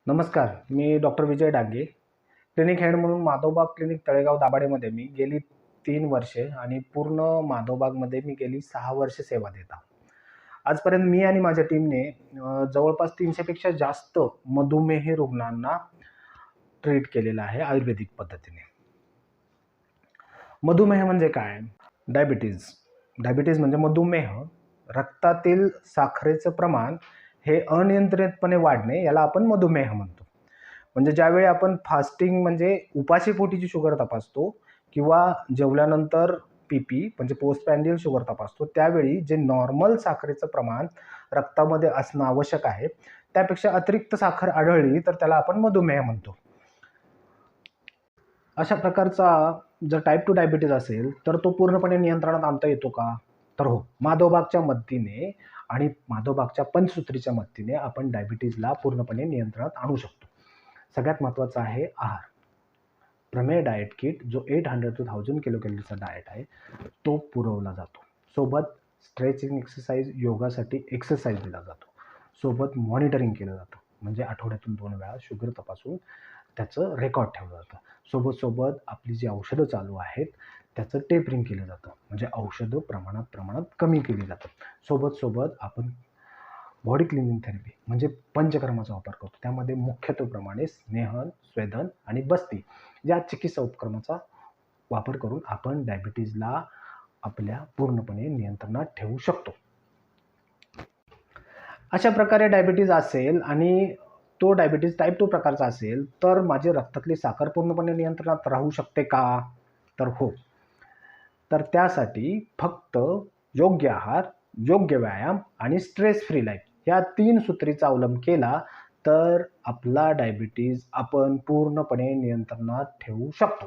नमस्कार, मी डॉक्टर विजय Dange, clinic head म्हणून Madhavbaug clinic Talegaon दाभाडेमध्ये मी गेली 3 वर्षे आणि पूर्ण माधवबागमध्ये मी गेली 6 वर्षे सेवा देत आहोत. आजपर्यंत मी आणि माझ्या टीमने जवळपास 300पेक्षा जास्त मधुमेही रुग्णांना ट्रीट केलेलं आहे आयुर्वेदिक पद्धतीने. मधुमेह म्हणजे काय? डायबिटीज म्हणजे मधुमेह, रक्तातील साखरेचं प्रमाण हे अनियंत्रितपणे वाढणे, याला आपण मधुमेह म्हणतो. म्हणजे ज्यावेळी आपण फास्टिंग म्हणजे उपाशी पोटीची शुगर तपासतो किंवा जेवल्यानंतर पी म्हणजे पोस्ट प्रँडियल शुगर तपासतो, त्यावेळी जे नॉर्मल साखरेचं प्रमाण रक्तामध्ये असणं आवश्यक आहे, त्यापेक्षा अतिरिक्त साखर आढळली तर त्याला आपण मधुमेह म्हणतो. अशा प्रकारचा जर टाईप 2 डायबिटीज असेल तर तो पूर्णपणे नियंत्रणात आणता येतो का? तर हो, माधवबागच्या मदतीने आणि माधवबागच्या पंचसूत्रीच्या मदतीने आपण डायबिटीजला पूर्णपणे नियंत्रणात आणू शकतो. सगळ्यात महत्त्वाचा आहे आहार. प्रमेय डाएट किट जो 800 to 1000 किलो कॅलरीचा डाएट आहे, तो पुरवला जातो. सोबत स्ट्रेचिंग एक्सरसाइज, योगासाठी एक्सरसाइज दिला जातो. सोबत मॉनिटरिंग केलं जातं, म्हणजे आठवड्यातून 2 वेळा शुगर तपासून त्याचं रेकॉर्ड ठेवलं जातं. सोबत आपली जी औषधं चालू आहेत त्याचं टेपरिंग केलं जातं, म्हणजे औषधं प्रमाणात कमी केली जातात. सोबत आपण बॉडी क्लिनिंग थेरपी म्हणजे पंचकर्माचा वापर करतो. त्यामध्ये मुख्यत्वेप्रमाणे स्नेहन, स्वेदन आणि बस्ती या चिकित्सा उपक्रमाचा वापर करून आपण डायबिटीजला आपल्या पूर्णपणे नियंत्रणात ठेवू शकतो. अशा प्रकारे डायबिटीज असेल आणि तो डायबिटीज टाईप 2 प्रकारचा असेल तर माझी रक्तातली साखर पूर्णपणे नियंत्रणात राहू शकते का? तर हो. तर त्यासाठी फक्त योग्य आहार, योग्य व्यायाम आणि स्ट्रेस फ्री लाईफ या 3 सूत्रीचा अवलंब केला तर आपला डायबिटीज आपण पूर्णपणे नियंत्रणात ठेवू शकतो.